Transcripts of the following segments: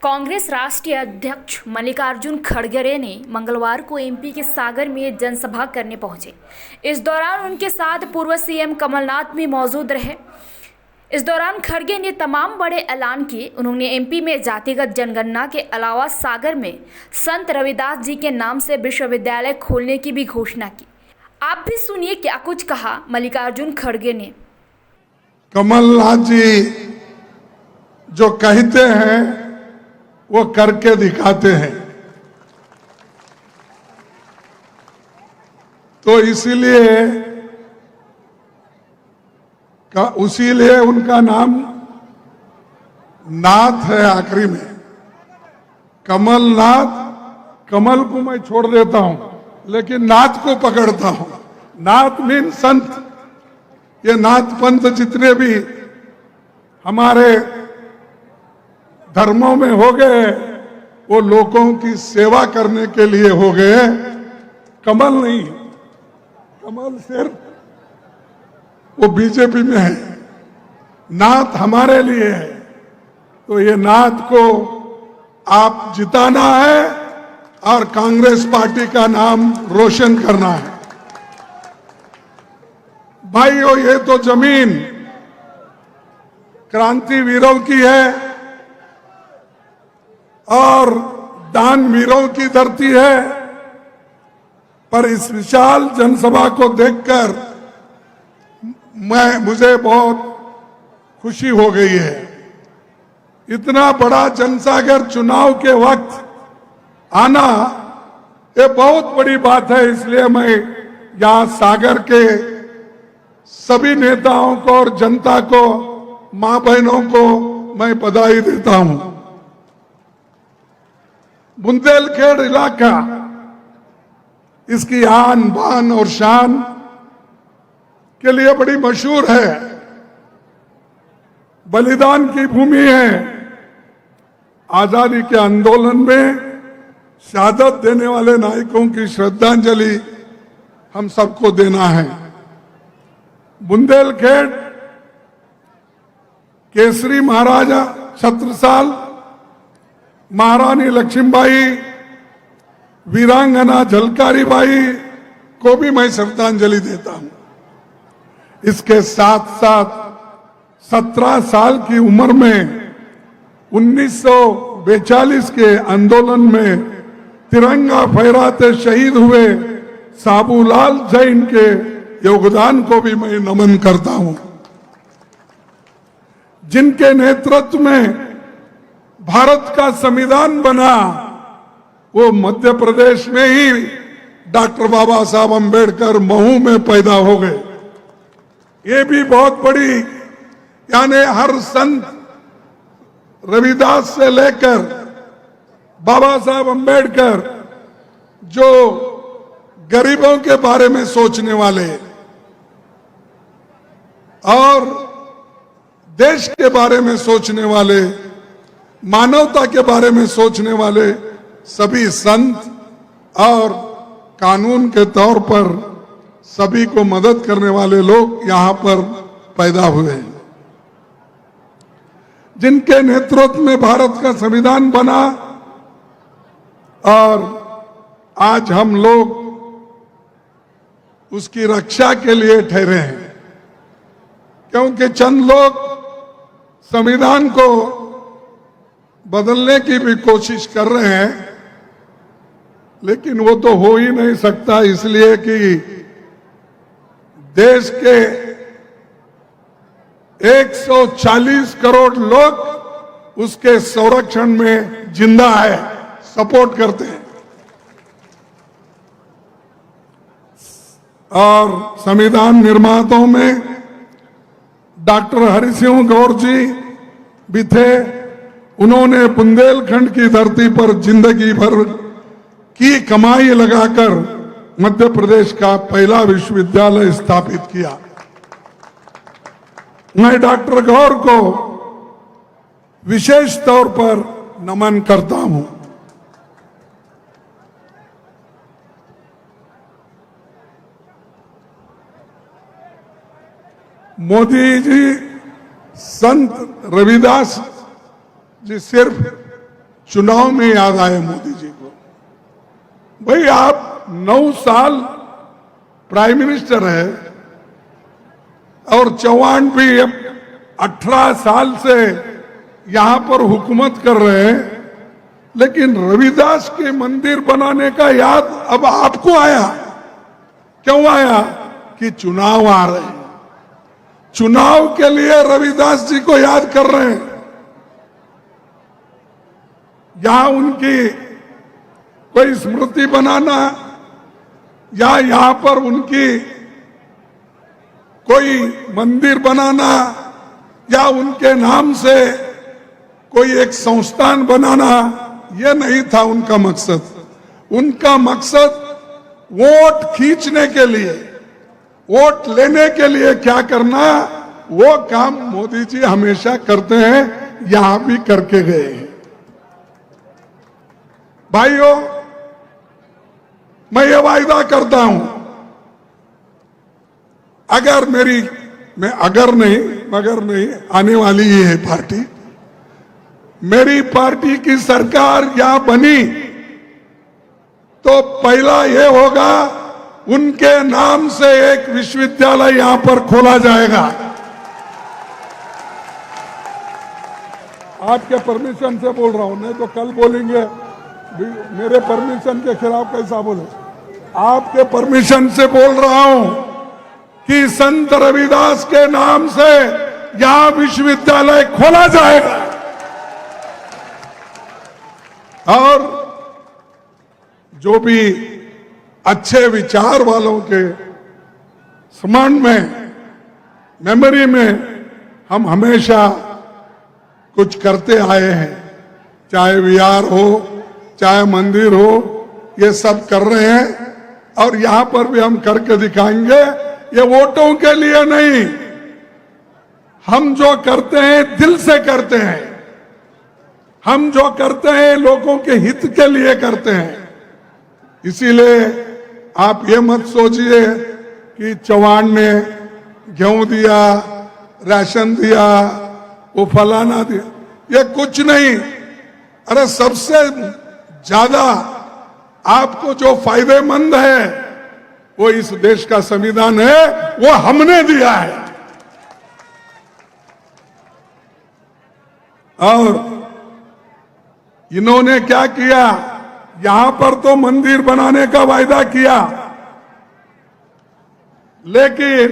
कांग्रेस राष्ट्रीय अध्यक्ष मल्लिकार्जुन खड़गे ने मंगलवार को एमपी के सागर में जनसभा करने पहुंचे। इस दौरान उनके साथ पूर्व सीएम कमलनाथ भी मौजूद रहे। इस दौरान खड़गे ने तमाम बड़े ऐलान किए। उन्होंने एमपी में जातिगत जनगणना के अलावा सागर में संत रविदास जी के नाम से विश्वविद्यालय खोलने की भी घोषणा की। आप भी सुनिए क्या कुछ कहा मल्लिकार्जुन खड़गे ने। कमलनाथ जी जो कहते हैं वो करके दिखाते हैं, तो इसीलिए उनका नाम नाथ है आखिरी में। कमलनाथ, कमल को मैं छोड़ देता हूं लेकिन नाथ को पकड़ता हूं। नाथ मीन संत। ये नाथ पंथ जितने भी हमारे धर्मों में हो गए वो लोगों की सेवा करने के लिए हो गए। कमल नहीं, कमल सिर्फ वो बीजेपी में है, नाथ हमारे लिए है। तो ये नाथ को आप जिताना है और कांग्रेस पार्टी का नाम रोशन करना है। भाइयों, ये तो जमीन क्रांतिवीरों की है और दानवीरों की धरती है, पर इस विशाल जनसभा को देखकर मुझे बहुत खुशी हो गई है। इतना बड़ा जनसागर चुनाव के वक्त आना ये बहुत बड़ी बात है। इसलिए मैं यहां सागर के सभी नेताओं को और जनता को, मां बहनों को मैं बधाई देता हूं। बुंदेलखंड इलाका इसकी आन बान और शान के लिए बड़ी मशहूर है। बलिदान की भूमि है। आजादी के आंदोलन में शहादत देने वाले नायकों की श्रद्धांजलि हम सबको देना है। बुंदेलखंड केसरी महाराजा छत्रसाल, महारानी लक्ष्मीबाई, वीरांगना झलकारी बाई को भी मैं श्रद्धांजलि देता हूं। इसके साथ साथ 17 साल की उम्र में 1942 के आंदोलन में तिरंगा फहराते शहीद हुए साबूलाल जैन के योगदान को भी मैं नमन करता हूं, जिनके नेतृत्व में भारत का संविधान बना। वो मध्य प्रदेश में ही डॉक्टर बाबा साहब अंबेडकर महू में पैदा हो गए। ये भी बहुत बड़ी, यानी हर संत रविदास से लेकर बाबा साहब अंबेडकर जो गरीबों के बारे में सोचने वाले और देश के बारे में सोचने वाले, मानवता के बारे में सोचने वाले सभी संत और कानून के तौर पर सभी को मदद करने वाले लोग यहां पर पैदा हुए हैं, जिनके नेतृत्व में भारत का संविधान बना। और आज हम लोग उसकी रक्षा के लिए ठहरे हैं, क्योंकि चंद लोग संविधान को बदलने की भी कोशिश कर रहे हैं, लेकिन वो तो हो ही नहीं सकता, इसलिए कि देश के 140 करोड़ लोग उसके संरक्षण में जिंदा है, सपोर्ट करते हैं। और संविधान निर्माताओं में डॉक्टर हरि सिंह गौर जी भी थे। उन्होंने बुंदेलखंड की धरती पर जिंदगी भर की कमाई लगाकर मध्य प्रदेश का पहला विश्वविद्यालय स्थापित किया। मैं डॉक्टर गौर को विशेष तौर पर नमन करता हूं। मोदी जी संत रविदास जी सिर्फ चुनाव में याद आए मोदी जी को। भाई आप 9 साल प्राइम मिनिस्टर है और चौहान भी 18 साल से यहां पर हुकूमत कर रहे हैं, लेकिन रविदास के मंदिर बनाने का याद अब आपको आया। क्यों आया? कि चुनाव आ रहे हैं, चुनाव के लिए रविदास जी को याद कर रहे हैं। यहां उनकी कोई स्मृति बनाना या यहां पर उनकी कोई मंदिर बनाना या उनके नाम से कोई एक संस्थान बनाना, यह नहीं था उनका मकसद। उनका मकसद वोट खींचने के लिए, वोट लेने के लिए क्या करना, वो काम मोदी जी हमेशा करते हैं, यहां भी करके गए हैं। भाइयों, मैं ये वायदा करता हूं, अगर मगर नहीं आने वाली ही है पार्टी, मेरी पार्टी की सरकार यहां बनी तो पहला ये होगा, उनके नाम से एक विश्वविद्यालय यहां पर खोला जाएगा। आपके परमिशन से बोल रहा हूं, नहीं तो कल बोलेंगे मेरे परमिशन के खिलाफ कैसा बोले। आपके परमिशन से बोल रहा हूं कि संत रविदास के नाम से यहां विश्वविद्यालय खोला जाएगा और जो भी अच्छे विचार वालों के स्मरण में, मेमोरी में हम हमेशा कुछ करते आए हैं, चाहे विहार हो, चाहे मंदिर हो, ये सब कर रहे हैं और यहां पर भी हम करके दिखाएंगे। ये वोटों के लिए नहीं, हम जो करते हैं दिल से करते हैं, हम जो करते हैं लोगों के हित के लिए करते हैं। इसीलिए आप ये मत सोचिए कि चौहान ने गेहूं दिया, राशन दिया, वो फलाना दिया, ये कुछ नहीं। अरे सबसे ज्यादा आपको जो फायदेमंद है वो इस देश का संविधान है, वो हमने दिया है। और इन्होंने क्या किया, यहां पर तो मंदिर बनाने का वायदा किया, लेकिन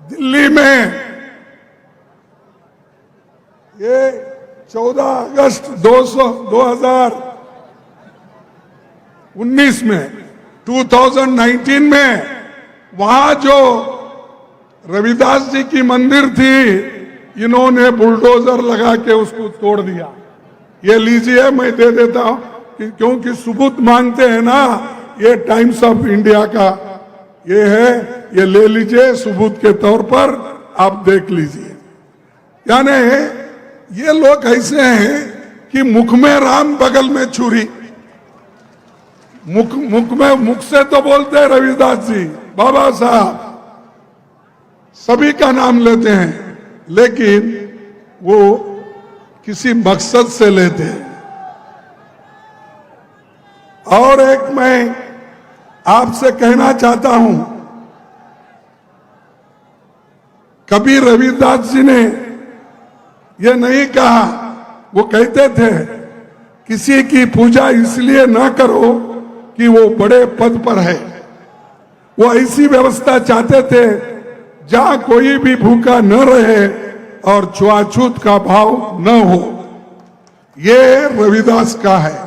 दिल्ली में ये 14 अगस्त 2019 में वहां जो रविदास जी की मंदिर थी, इन्होंने बुलडोजर लगा के उसको तोड़ दिया। ये लीजिए, मैं दे देता हूं क्योंकि सबूत मांगते हैं ना, ये टाइम्स ऑफ इंडिया का ये है, ये ले लीजिए सबूत के तौर पर, आप देख लीजिए। यानी ये लोग ऐसे हैं कि मुख में राम बगल में छुरी, मुख से तो बोलते हैं रविदास जी, बाबा साहब, सभी का नाम लेते हैं, लेकिन वो किसी मकसद से लेते हैं। और एक मैं आपसे कहना चाहता हूं, कभी रविदास जी ने यह नहीं कहा, वो कहते थे किसी की पूजा इसलिए ना करो कि वो बड़े पद पर है। वो ऐसी व्यवस्था चाहते थे जहां कोई भी भूखा न रहे और छुआछूत का भाव न हो। ये रविदास का है।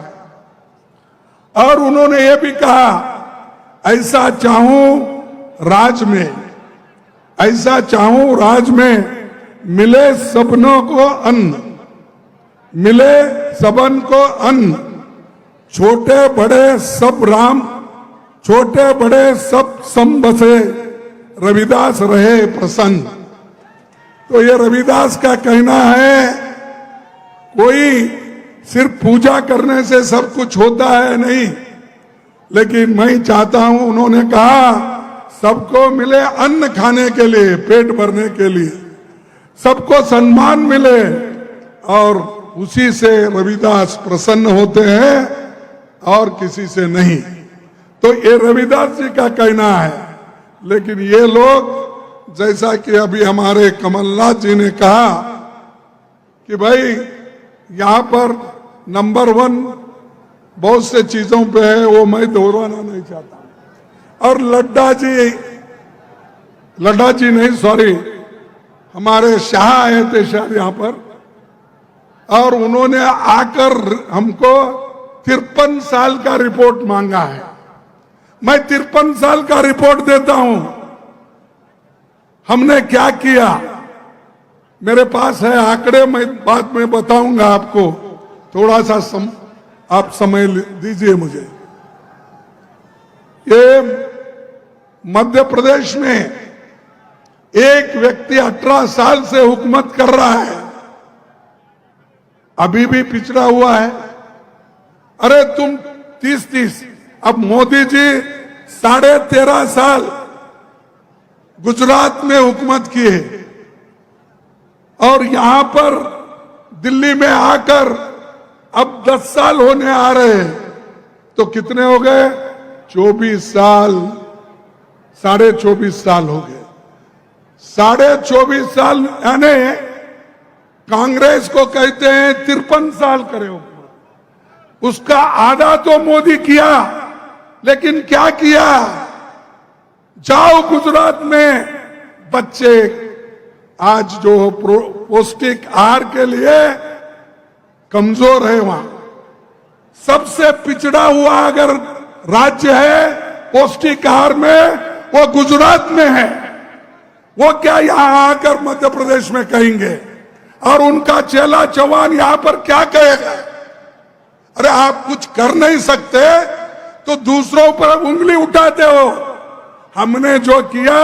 और उन्होंने ये भी कहा, ऐसा चाहूं राज में, ऐसा चाहूं राज में मिले सबनों को अन्न, मिले सबन को अन्न, छोटे बड़े सब राम, छोटे बड़े सब सम बसे, रविदास रहे प्रसन्न। तो ये रविदास का कहना है, कोई सिर्फ पूजा करने से सब कुछ होता है नहीं, लेकिन मैं चाहता हूं, उन्होंने कहा सबको मिले अन्न खाने के लिए, पेट भरने के लिए, सबको सम्मान मिले और उसी से रविदास प्रसन्न होते हैं और किसी से नहीं। तो ये रविदास जी का कहना है। लेकिन ये लोग, जैसा कि अभी हमारे कमलनाथ जी ने कहा कि भाई यहां पर नंबर 1 बहुत से चीजों पे है, वो मैं दोहराना नहीं चाहता। और लड्डा जी नहीं, सॉरी, हमारे शाह आए थे शायद यहां पर, और उन्होंने आकर हमको 53 साल का रिपोर्ट मांगा है। मैं 53 साल का रिपोर्ट देता हूं, हमने क्या किया। मेरे पास है आंकड़े, मैं बाद में बताऊंगा आपको, थोड़ा सा आप समय दीजिए मुझे। ये मध्य प्रदेश में एक व्यक्ति 18 साल से हुकूमत कर रहा है, अभी भी पिछड़ा हुआ है। अरे तुम 30-30, अब मोदी जी 13.5 साल गुजरात में हुकूमत किए और यहां पर दिल्ली में आकर अब 10 साल होने आ रहे हैं, तो कितने हो गए? 24 साल, 24.5 साल हो गए। 24.5 साल, यानी कांग्रेस को कहते हैं 53 साल करे हुकूमत, उसका आधा तो मोदी किया। लेकिन क्या किया? जाओ गुजरात में, बच्चे आज जो पौष्टिक आहार के लिए कमजोर है, वहां सबसे पिछड़ा हुआ अगर राज्य है पौष्टिक आहार में, वो गुजरात में है। वो क्या यहां आकर मध्य प्रदेश में कहेंगे? और उनका चेला चौहान यहां पर क्या कहेगा? अरे आप कुछ कर नहीं सकते तो दूसरों पर उंगली उठाते हो। हमने जो किया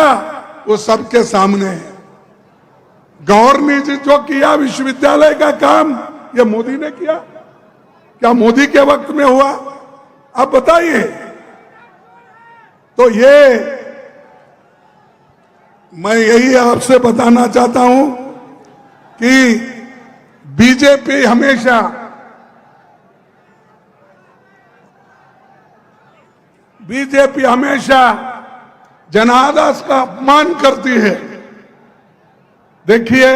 वो सबके सामने है। गौर ने जो किया विश्वविद्यालय का काम, ये मोदी ने किया? क्या मोदी के वक्त में हुआ? आप बताइए। तो ये मैं यही आपसे बताना चाहता हूं कि बीजेपी हमेशा जनादेश का अपमान करती है। देखिए,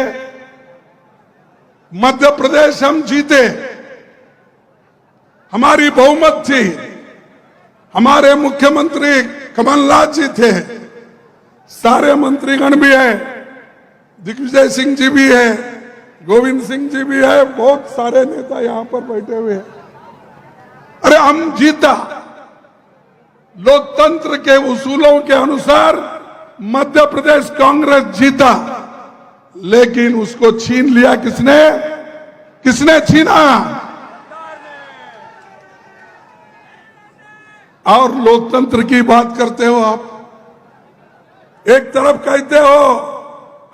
मध्य प्रदेश हम जीते, हमारी बहुमत थी, हमारे मुख्यमंत्री कमलनाथ जी थे, सारे मंत्रीगण भी है, दिग्विजय सिंह जी भी है, गोविंद सिंह जी भी है, बहुत सारे नेता यहां पर बैठे हुए हैं। अरे हम जीता, लोकतंत्र के उसूलों के अनुसार मध्य प्रदेश कांग्रेस जीता, लेकिन उसको छीन लिया किसने? किसने छीना? और लोकतंत्र की बात करते हो आप। एक तरफ कहते हो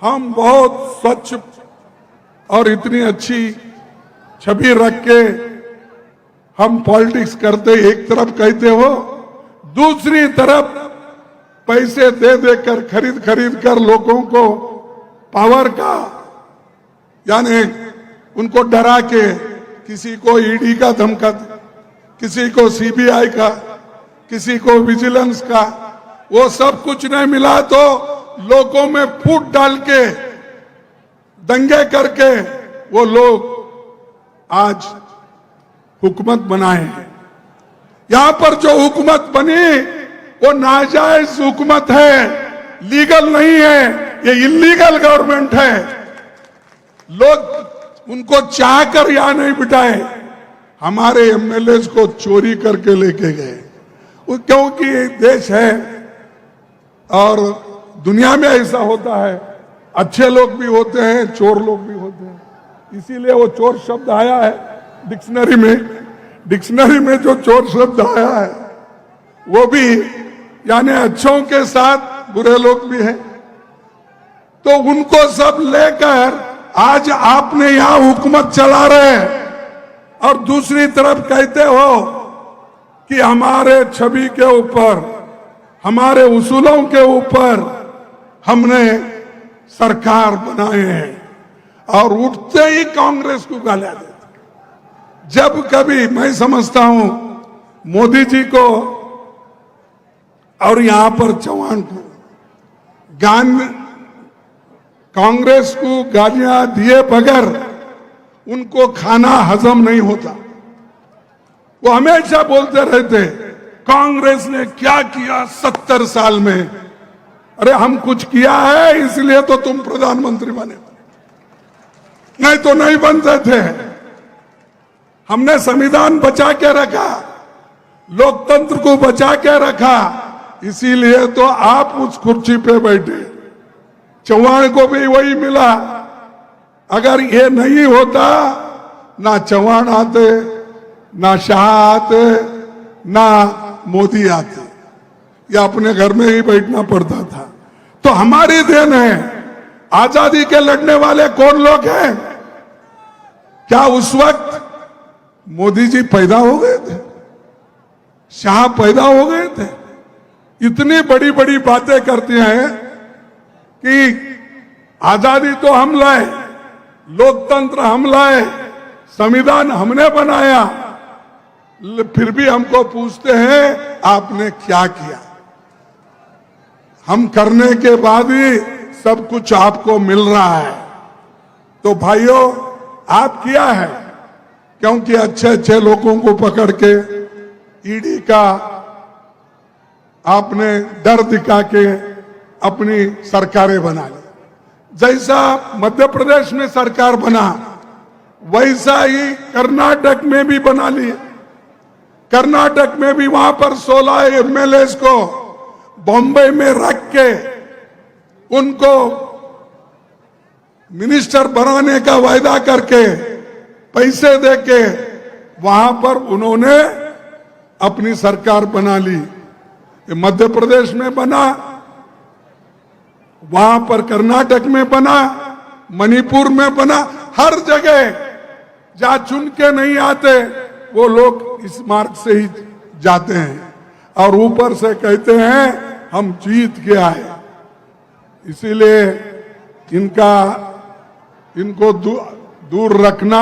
हम बहुत स्वच्छ और इतनी अच्छी छवि रख के हम पॉलिटिक्स करते, एक तरफ कहते हो, दूसरी तरफ पैसे दे देकर खरीद कर लोगों को पावर का, यानी उनको डरा के, किसी को ईडी का धमका, किसी को सीबीआई का, किसी को विजिलेंस का, वो सब कुछ नहीं मिला तो लोगों में फूट डाल के, दंगे करके वो लोग आज हुकूमत बनाए हैं। यहां पर जो हुकूमत बनी वो नाजायज हुकूमत है, लीगल नहीं है, ये इलीगल गवर्नमेंट है। लोग उनको चाहकर यहां नहीं बिठाए, हमारे एमएलए को चोरी करके लेके गए, क्योंकि देश है और दुनिया में ऐसा होता है, अच्छे लोग भी होते हैं, चोर लोग भी होते हैं। इसीलिए वो चोर शब्द आया है डिक्शनरी में जो चोर शब्द आया है वो भी, यानी अच्छों के साथ बुरे लोग भी हैं। तो उनको सब लेकर आज आपने यहां हुकूमत चला रहे हैं और दूसरी तरफ कहते हो कि हमारे छवि के ऊपर, हमारे उसूलों के ऊपर हमने सरकार बनाए हैं, और उठते ही कांग्रेस को गालियां देते। जब कभी मैं समझता हूं मोदी जी को और यहां पर चौहान को कांग्रेस को गालियां दिए बगैर उनको खाना हजम नहीं होता। वो हमेशा बोलते रहते कांग्रेस ने क्या किया 70 साल में। अरे हम कुछ किया है इसलिए तो तुम प्रधानमंत्री बने, नहीं तो नहीं बनते थे। हमने संविधान बचा के रखा, लोकतंत्र को बचा के रखा, इसीलिए तो आप उस कुर्सी पे बैठे। चौहान को भी वही मिला। अगर ये नहीं होता ना चौहान आते, ना शाह आते, ना मोदी आते, या अपने घर में ही बैठना पड़ता था। तो हमारी देन है। आजादी के लड़ने वाले कौन लोग हैं? क्या उस वक्त मोदी जी पैदा हो गए थे? शाह पैदा हो गए थे? इतनी बड़ी बड़ी बातें करते हैं कि आजादी तो हम लाए, लोकतंत्र हम लाए, संविधान हमने बनाया, फिर भी हमको पूछते हैं आपने क्या किया। हम करने के बाद ही सब कुछ आपको मिल रहा है। तो भाइयों, आप किया है, क्योंकि अच्छे अच्छे लोगों को पकड़ के ईडी का आपने डर दिखा के अपनी सरकारें बना ली। जैसा मध्य प्रदेश में सरकार बना वैसा ही कर्नाटक में भी बना लिया। कर्नाटक में भी वहां पर 16 एमएलए को बॉम्बे में रख के उनको मिनिस्टर बनाने का वायदा करके पैसे देके वहां पर उन्होंने अपनी सरकार बना ली। मध्य प्रदेश में बना, वहां पर कर्नाटक में बना, मणिपुर में बना, हर जगह जहां चुन के नहीं आते वो लोग इस मार्ग से ही जाते हैं और ऊपर से कहते हैं हम जीत के आए। इसीलिए इनको दूर रखना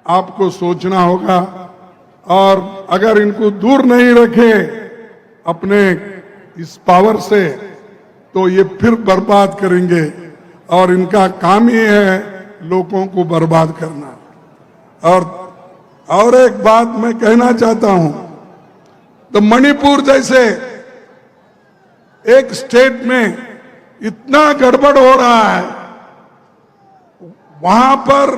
आपको सोचना होगा। और अगर इनको दूर नहीं रखे अपने इस पावर से तो ये फिर बर्बाद करेंगे और इनका काम ही है लोगों को बर्बाद करना। और एक बात मैं कहना चाहता हूं, तो मणिपुर जैसे एक स्टेट में इतना गड़बड़ हो रहा है, वहां पर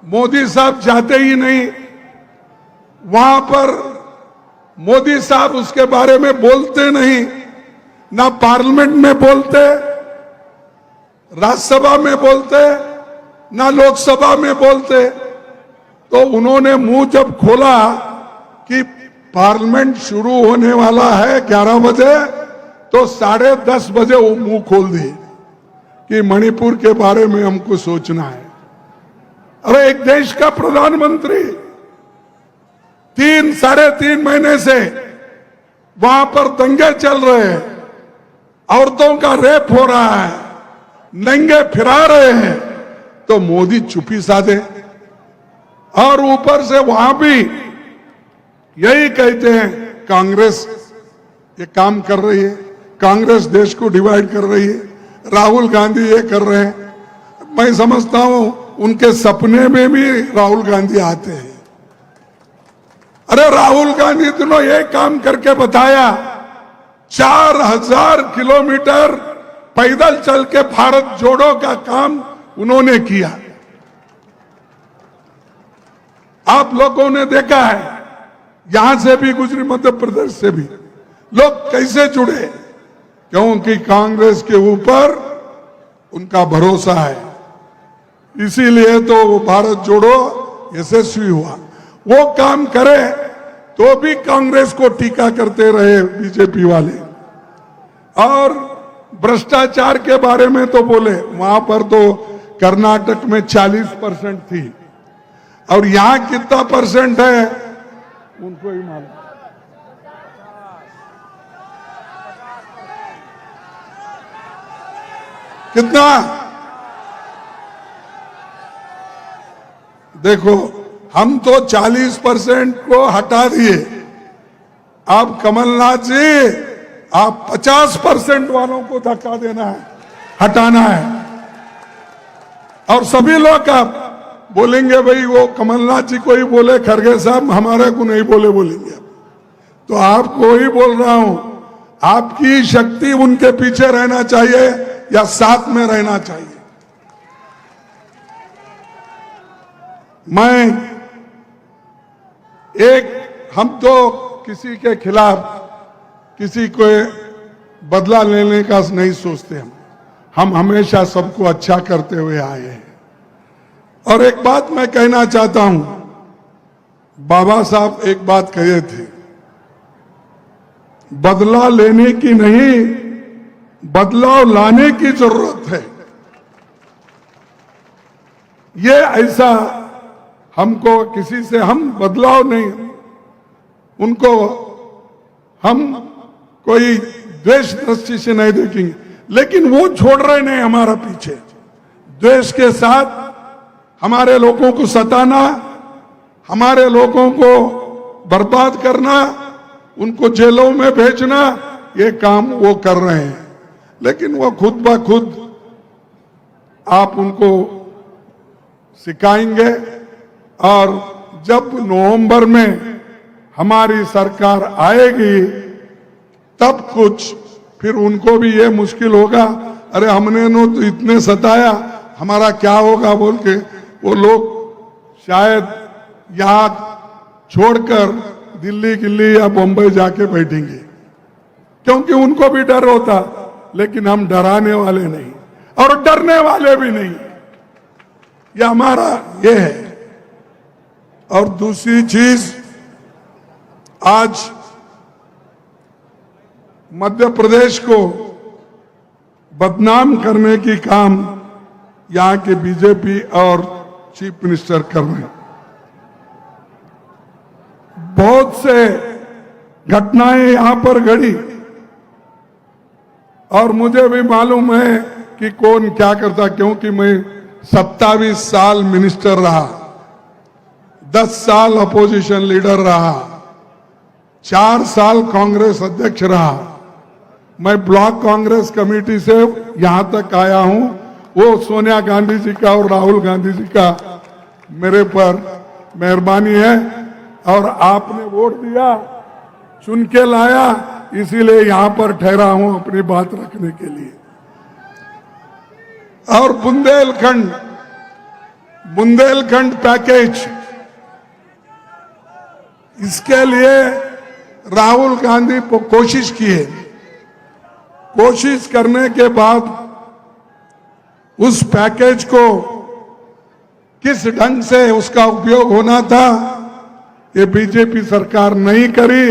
मोदी साहब जाते ही नहीं, वहां पर मोदी साहब उसके बारे में बोलते नहीं, ना पार्लियामेंट में बोलते, राज्यसभा में बोलते, ना लोकसभा में बोलते। तो उन्होंने मुंह जब खोला कि पार्लियामेंट शुरू होने वाला है 11 बजे, तो 10:30 बजे वो मुंह खोल दिए कि मणिपुर के बारे में हमको सोचना है। अरे एक देश का प्रधानमंत्री 3-3.5 महीने से वहां पर दंगे चल रहे हैं, औरतों का रेप हो रहा है, नंगे फिरा रहे हैं, तो मोदी चुप्पी साधे। और ऊपर से वहां भी यही कहते हैं कांग्रेस ये काम कर रही है, कांग्रेस देश को डिवाइड कर रही है, राहुल गांधी ये कर रहे हैं। मैं समझता हूं उनके सपने में भी राहुल गांधी आते हैं। अरे राहुल गांधी ने ये काम करके बताया, 4000 किलोमीटर पैदल चल के भारत जोड़ो का काम उन्होंने किया। आप लोगों ने देखा है, यहां से भी गुजरी, मध्य प्रदेश से भी लोग कैसे जुड़े, क्योंकि कांग्रेस के ऊपर उनका भरोसा है। इसीलिए तो वो भारत जोड़ो यशस्वी हुआ। वो काम करे तो भी कांग्रेस को टीका करते रहे बीजेपी वाले। और भ्रष्टाचार के बारे में तो बोले, वहां पर तो कर्नाटक में 40% थी और यहां कितना परसेंट है उनको ही मालूम। कितना? देखो हम तो 40% को हटा दिए। अब कमलनाथ जी, आप 50% वालों को धक्का देना है, हटाना है। और सभी लोग आप बोलेंगे भाई वो कमलनाथ जी को ही बोले, खड़गे साहब हमारे को नहीं बोले बोलेंगे। तो आपको ही बोल रहा हूं, आपकी शक्ति उनके पीछे रहना चाहिए या साथ में रहना चाहिए। हम तो किसी के खिलाफ किसी को बदला लेने का नहीं सोचते। हम हमेशा सबको अच्छा करते हुए आए हैं। और एक बात मैं कहना चाहता हूं, बाबा साहब एक बात कहे थे, बदला लेने की नहीं, बदलाव लाने की जरूरत है। ये ऐसा हमको किसी से हम बदलाव नहीं, उनको हम कोई द्वेष दृष्टि से नहीं देखेंगे, लेकिन वो छोड़ रहे नहीं हमारा पीछे। द्वेष के साथ हमारे लोगों को सताना, हमारे लोगों को बर्बाद करना, उनको जेलों में भेजना, ये काम वो कर रहे हैं। लेकिन वो खुद ब खुद आप उनको सिखाएंगे। और जब नवंबर में हमारी सरकार आएगी तब कुछ फिर उनको भी ये मुश्किल होगा, अरे हमने तो इतने सताया, हमारा क्या होगा बोल के वो लोग शायद यहां छोड़कर दिल्ली गिल्ली या बम्बई जाके बैठेंगे, क्योंकि उनको भी डर होता। लेकिन हम डराने वाले नहीं और डरने वाले भी नहीं, ये हमारा ये है। और दूसरी चीज, आज मध्य प्रदेश को बदनाम करने की काम यहां के बीजेपी और चीफ मिनिस्टर कर रहे हैं। बहुत से घटनाएं यहां पर घड़ी और मुझे भी मालूम है कि कौन क्या करता, क्योंकि मैं 27 साल मिनिस्टर रहा, 10 साल अपोजिशन लीडर रहा, 4 साल कांग्रेस अध्यक्ष रहा। मैं ब्लॉक कांग्रेस कमेटी से यहां तक आया हूं। वो सोनिया गांधी जी का और राहुल गांधी जी का मेरे पर मेहरबानी है, और आपने वोट दिया, चुन के लाया, इसीलिए यहां पर ठहरा हूं अपनी बात रखने के लिए। और बुंदेलखंड पैकेज, इसके लिए राहुल गांधी कोशिश किए, कोशिश करने के बाद उस पैकेज को किस ढंग से उसका उपयोग होना था, ये बीजेपी सरकार नहीं करी,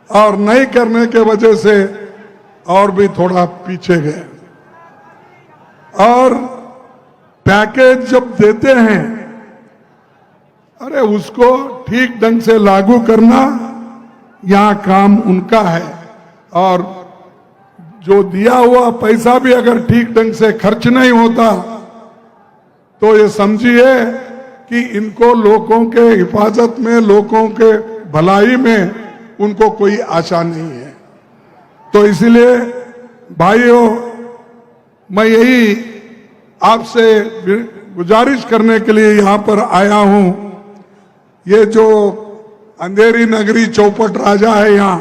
और नहीं करने के वजह से और भी थोड़ा पीछे गए। और पैकेज जब देते हैं, अरे उसको ठीक ढंग से लागू करना यहां काम उनका है। और जो दिया हुआ पैसा भी अगर ठीक ढंग से खर्च नहीं होता तो ये समझिए कि इनको लोगों के हिफाजत में, लोगों के भलाई में उनको कोई आशा नहीं है। तो इसलिए भाइयों, मैं यही आपसे गुजारिश करने के लिए यहां पर आया हूं। ये जो अंधेरी नगरी चौपट राजा है यहां,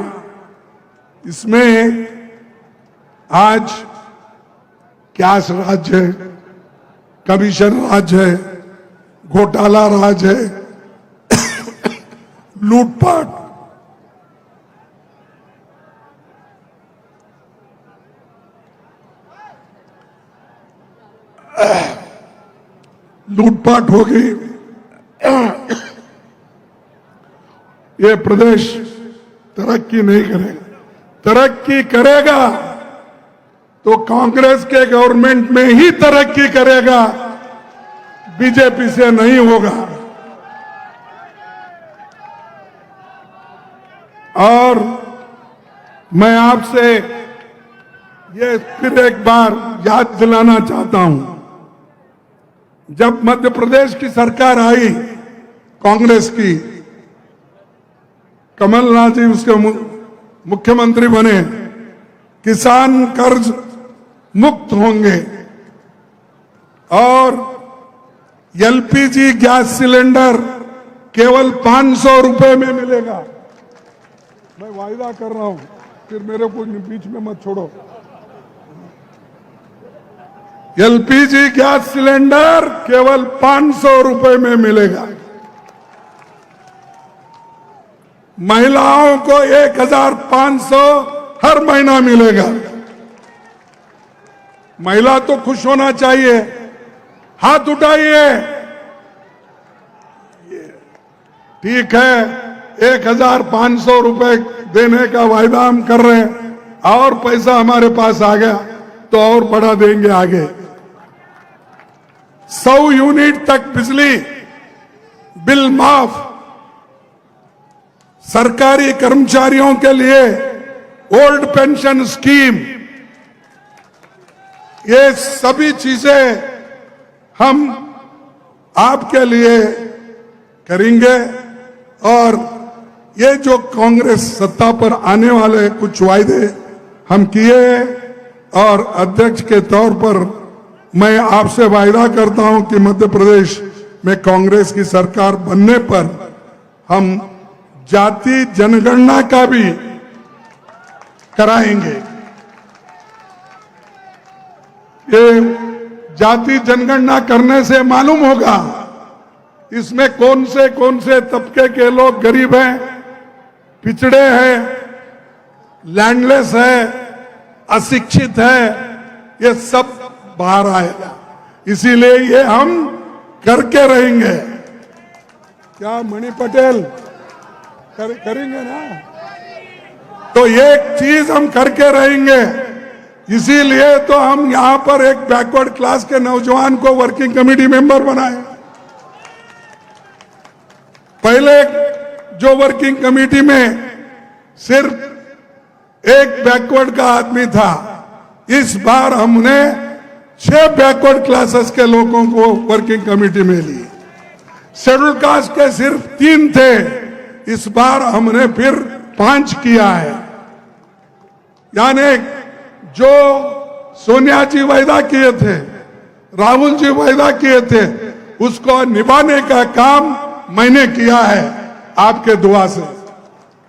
इसमें आज कैश राज है, कमीशन राज है, घोटाला राज है, लूटपाट। लूटपाट हो गई। ये प्रदेश तरक्की नहीं करेगा। तरक्की करेगा तो कांग्रेस के गवर्नमेंट में ही तरक्की करेगा, बीजेपी से नहीं होगा। और मैं आपसे ये फिर एक बार याद दिलाना चाहता हूं, जब मध्य प्रदेश की सरकार आई कांग्रेस की, कमलनाथ जी उसके मुख्यमंत्री बने, किसान कर्ज मुक्त होंगे और एलपीजी गैस सिलेंडर केवल 500 रुपए में मिलेगा। मैं वायदा कर रहा हूं, फिर मेरे को बीच में मत छोड़ो। एलपीजी गैस सिलेंडर केवल 500 रुपए में मिलेगा। महिलाओं को 1500 हर महीना मिलेगा। महिला तो खुश होना चाहिए, हाथ उठाइए। ठीक है, 1500 रुपए देने का वायदा हम कर रहे हैं, और पैसा हमारे पास आ गया तो और बढ़ा देंगे आगे। 100 यूनिट तक बिजली बिल माफ, सरकारी कर्मचारियों के लिए ओल्ड पेंशन स्कीम, ये सभी चीजें हम आपके लिए करेंगे। और ये जो कांग्रेस सत्ता पर आने वाले कुछ वायदे हम किए, और अध्यक्ष के तौर पर मैं आपसे वायदा करता हूं कि मध्य प्रदेश में कांग्रेस की सरकार बनने पर हम जाति जनगणना का भी कराएंगे। ये जाति जनगणना करने से मालूम होगा इसमें कौन से तबके के लोग गरीब हैं, पिछड़े हैं, लैंडलेस है, अशिक्षित है, ये सब बाहर आएगा। इसीलिए ये हम करके रहेंगे। क्या मणि पटेल करेंगे ना? तो एक चीज हम करके रहेंगे। इसीलिए तो हम यहां पर एक बैकवर्ड क्लास के नौजवान को वर्किंग कमेटी मेंबर बनाए। पहले जो वर्किंग कमेटी में सिर्फ एक बैकवर्ड का आदमी था, इस बार हमने 6 बैकवर्ड क्लासेस के लोगों को वर्किंग कमेटी में ली। शेड्यूल कास्ट के सिर्फ 3 थे, इस बार हमने फिर 5 किया है। यानी जो सोनिया जी वायदा किए थे, राहुल जी वायदा किए थे, उसको निभाने का काम मैंने किया है आपके दुआ से।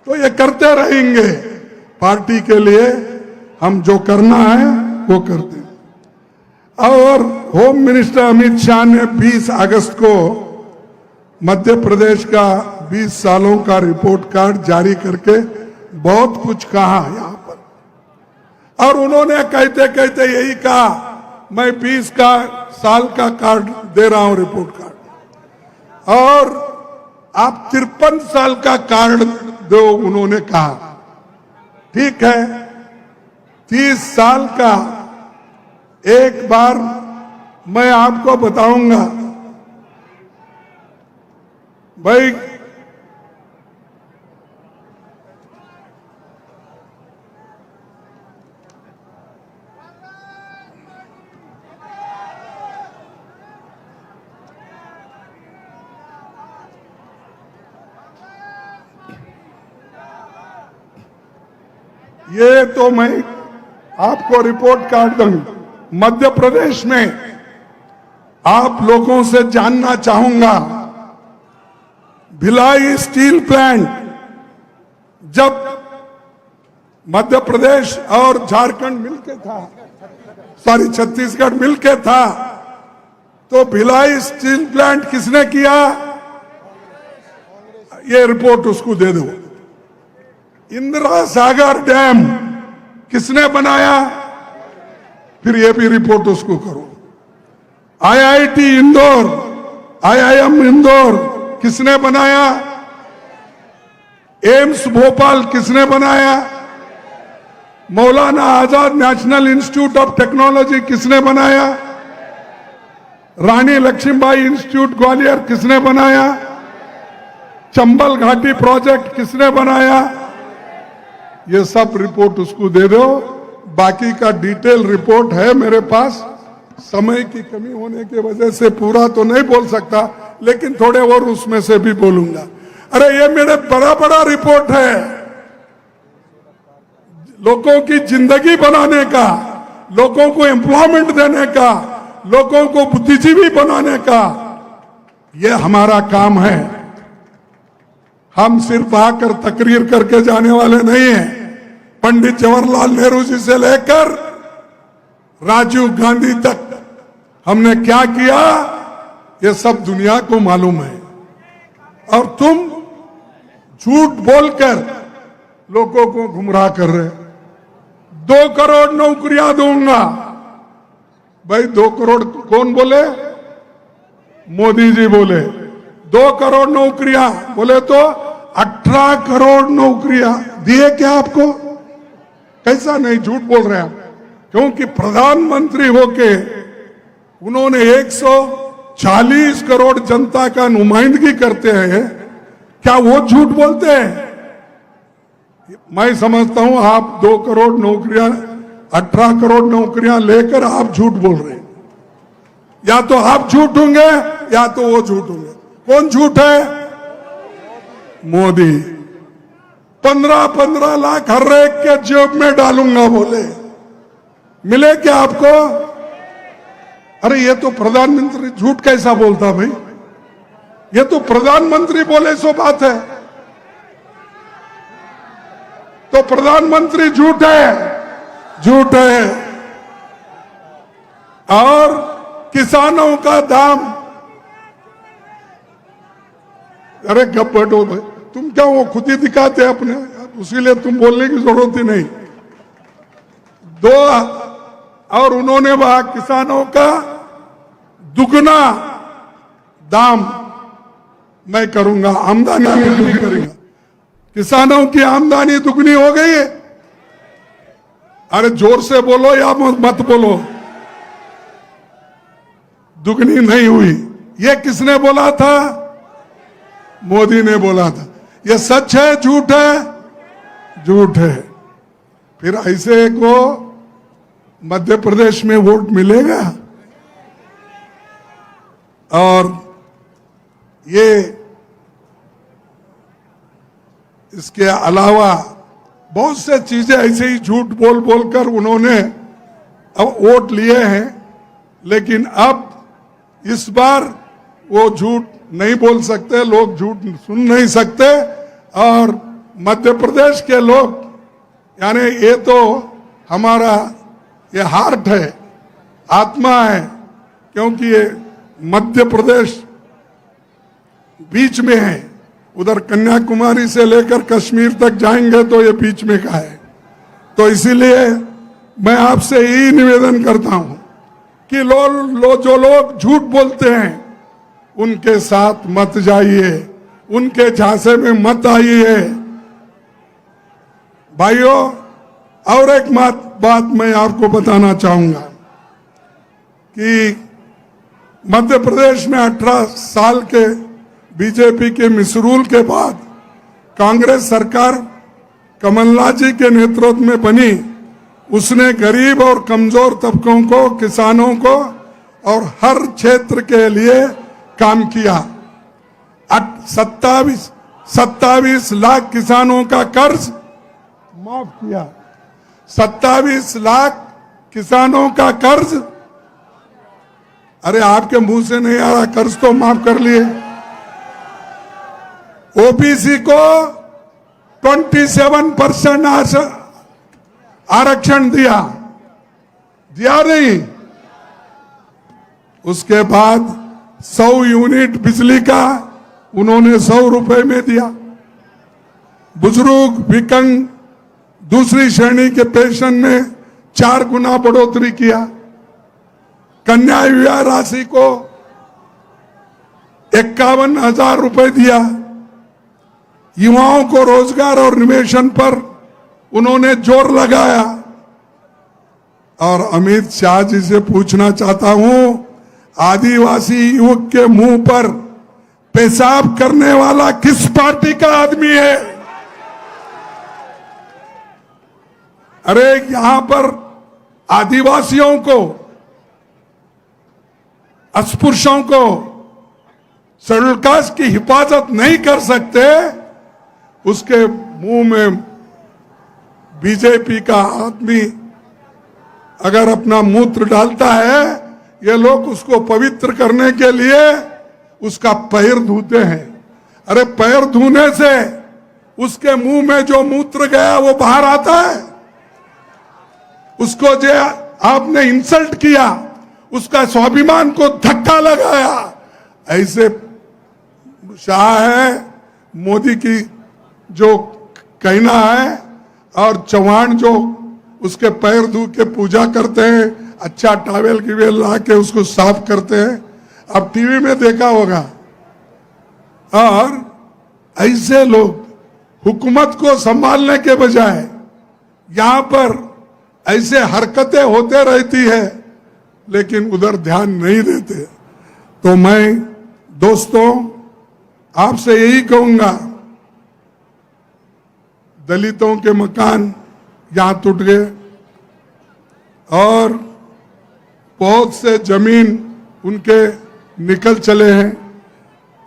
तो ये करते रहेंगे। पार्टी के लिए हम जो करना है वो करते हैं। और होम मिनिस्टर अमित शाह ने 20 अगस्त को मध्य प्रदेश का 20 सालों का रिपोर्ट कार्ड जारी करके बहुत कुछ कहा यहां पर। और उन्होंने कहते कहते यही कहा, मैं 20 साल का कार्ड दे रहा हूं, रिपोर्ट कार्ड, और आप 53 साल का कार्ड दो, उन्होंने कहा। ठीक है, 30 साल का एक बार मैं आपको बताऊंगा भाई। ये तो मैं आपको रिपोर्ट कार्ड दूंगा। मध्य प्रदेश में आप लोगों से जानना चाहूंगा, भिलाई स्टील प्लांट जब मध्य प्रदेश और झारखंड मिलके था, सॉरी छत्तीसगढ़ मिलके था, तो भिलाई स्टील प्लांट किसने किया? ये रिपोर्ट उसको दे दो। इंदिरा सागर डैम किसने बनाया? फिर ये भी रिपोर्ट उसको करो। आईआईटी इंदौर, आईआईएम इंदौर किसने बनाया? एम्स भोपाल किसने बनाया? Maulana Azad national institute of technology किसने बनाया? रानी लक्ष्मीबाई इंस्टीट्यूट ग्वालियर किसने बनाया? चंबल घाटी प्रोजेक्ट किसने बनाया? ये सब रिपोर्ट उसको दे दो। बाकी का डिटेल रिपोर्ट है मेरे पास, समय की कमी होने की वजह से पूरा तो नहीं बोल सकता, लेकिन थोड़े और उसमें से भी बोलूंगा। अरे ये मेरे बड़ा बड़ा रिपोर्ट है, लोगों की जिंदगी बनाने का, लोगों को एम्प्लॉयमेंट देने का, लोगों को बुद्धिजीवी बनाने का, ये हमारा काम है। हम सिर्फ आकर तकरीर करके जाने वाले नहीं हैं। पंडित जवाहरलाल नेहरू जी से लेकर राजीव गांधी तक हमने क्या किया, ये सब दुनिया को मालूम है। और तुम झूठ बोलकर लोगों को गुमराह कर रहे। 2 करोड़ नौकरियां दूंगा। भाई 2 करोड़ कौन बोले? मोदी जी बोले 2 करोड़ नौकरियां, बोले तो 18 करोड़ नौकरियां दिए क्या आपको? कैसा नहीं, झूठ बोल रहे हैं आप। क्योंकि प्रधानमंत्री होके उन्होंने 140 करोड़ जनता का नुमाइंदगी करते हैं, क्या वो झूठ बोलते हैं? मैं समझता हूं आप 2 करोड़ नौकरियां, 18 करोड़ नौकरियां लेकर आप झूठ बोल रहे हैं। या तो आप झूठ होंगे या तो वो झूठ होंगे। कौन झूठ है? मोदी। 15-15 लाख हर एक के जेब में डालूंगा बोले, मिले क्या आपको? अरे ये तो प्रधानमंत्री झूठ कैसा बोलता भाई? ये तो प्रधानमंत्री बोले सो बात है। तो प्रधानमंत्री झूठ है, झूठ है। और किसानों का दाम, अरे गप बैठो भाई, तुम क्या वो खुद ही दिखाते अपने, उसीलिए तुम बोलने की जरूरत ही नहीं। और उन्होंने वहां किसानों का दुगना दाम मैं करूंगा, आमदनी दुगनी करूंगा। किसानों की आमदनी दुगनी हो गई है। अरे जोर से बोलो या मत बोलो, दुगनी नहीं हुई। ये किसने बोला था? मोदी ने बोला था। ये सच है झूठ है? झूठ है। फिर ऐसे को मध्य प्रदेश में वोट मिलेगा? और ये इसके अलावा बहुत से चीजें ऐसे ही झूठ बोल बोलकर उन्होंने अब वोट लिए हैं। लेकिन अब इस बार वो झूठ नहीं बोल सकते, लोग झूठ सुन नहीं सकते। और मध्य प्रदेश के लोग, यानी ये तो हमारा ये हार्ट है, आत्मा है, क्योंकि ये मध्य प्रदेश बीच में है। उधर कन्याकुमारी से लेकर कश्मीर तक जाएंगे तो ये बीच में का है। तो इसीलिए मैं आपसे यही निवेदन करता हूं कि जो लोग झूठ बोलते हैं उनके साथ मत जाइए, उनके झांसे में मत आइए। भाइयों, और एक बात मैं आपको बताना चाहूंगा कि मध्य प्रदेश में 18 साल के बीजेपी के मिसरूल के बाद कांग्रेस सरकार कमलनाथ जी के नेतृत्व में बनी। उसने गरीब और कमजोर तबकों को, किसानों को और हर क्षेत्र के लिए काम किया। 27 लाख किसानों का कर्ज माफ किया। 27 लाख किसानों का कर्ज, अरे आपके मुंह से नहीं आ रहा, कर्ज तो माफ कर लिए। ओबीसी को 27% आरक्षण दिया नहीं। उसके बाद 100 यूनिट बिजली का उन्होंने 100 रुपए में दिया। बुजुर्ग, विकलांग, दूसरी श्रेणी के पेंशन में 4 गुना बढ़ोतरी किया। कन्या विवाह राशि को 51,000 रुपए दिया। युवाओं को रोजगार और निवेशन पर उन्होंने जोर लगाया। और अमित शाह जी से पूछना चाहता हूं, आदिवासी युवक के मुंह पर पेशाब करने वाला किस पार्टी का आदमी है? अरे यहां पर आदिवासियों को, अस्पृश्यों को शेड्यूल कास्ट की हिफाजत नहीं कर सकते, उसके मुंह में बीजेपी का आदमी अगर अपना मूत्र डालता है, ये लोग उसको पवित्र करने के लिए उसका पैर धोते हैं। अरे पैर धोने से उसके मुंह में जो मूत्र गया वो बाहर आता है। उसको जो आपने इंसल्ट किया, उसका स्वाभिमान को धक्का लगाया, ऐसे शाह है मोदी की जो कहना है, और चौहान जो उसके पैर धो के पूजा करते हैं, अच्छा टॉवेल की वेल ला के उसको साफ करते हैं, अब टीवी में देखा होगा। और ऐसे लोग हुकूमत को संभालने के बजाय यहां पर ऐसे हरकतें होते रहती है, लेकिन उधर ध्यान नहीं देते। तो मैं दोस्तों आपसे यही कहूंगा, दलितों के मकान यहां टूट गए और बहुत से जमीन उनके निकल चले हैं,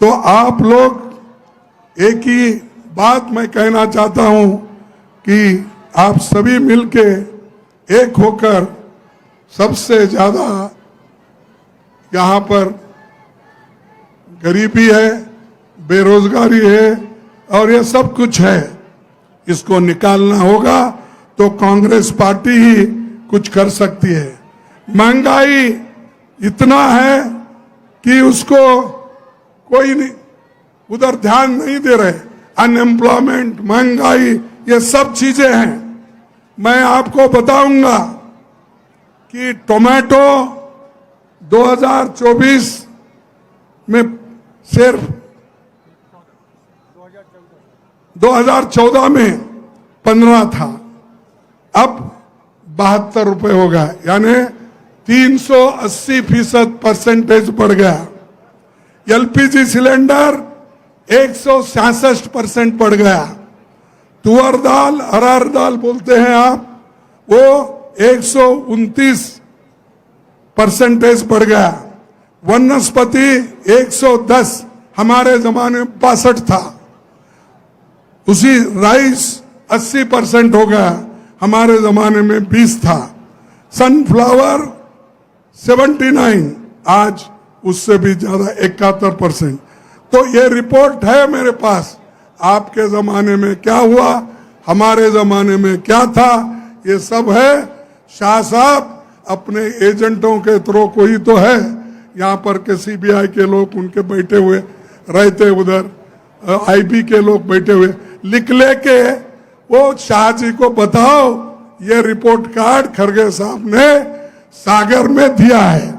तो आप लोग एक ही बात मैं कहना चाहता हूं कि आप सभी मिलके एक होकर, सबसे ज्यादा यहां पर गरीबी है, बेरोजगारी है और ये सब कुछ है, इसको निकालना होगा। तो कांग्रेस पार्टी ही कुछ कर सकती है। महंगाई इतना है कि उसको कोई नहीं उधर ध्यान नहीं दे रहे। अनएम्प्लॉयमेंट, महंगाई, ये सब चीजें हैं। मैं आपको बताऊंगा कि टोमेटो 2024 में सिर्फ 2014 में 15 था, अब 72 रुपए हो गया, यानी 380% बढ़ गया। एलपीजी सिलेंडर 166% बढ़ गया। तुअर दाल, अरहर दाल बोलते हैं आप, वो 129% बढ़ गया। वनस्पति 110, हमारे जमाने में 62 था। उसी राइस 80% हो गया, हमारे जमाने में 20 था। सनफ्लावर 79, आज उससे भी ज्यादा 71%। तो ये रिपोर्ट है मेरे पास, आपके जमाने में क्या हुआ, हमारे जमाने में क्या था, ये सब है। शाह साहब अपने एजेंटों के थ्रू कोई तो है यहाँ पर के सीबीआई के लोग उनके बैठे हुए रहते, उधर आईबी के लोग बैठे हुए, लिख लेके वो शाह जी को बताओ, ये रिपोर्ट कार्ड खरगे साहब ने सागर में दिया है।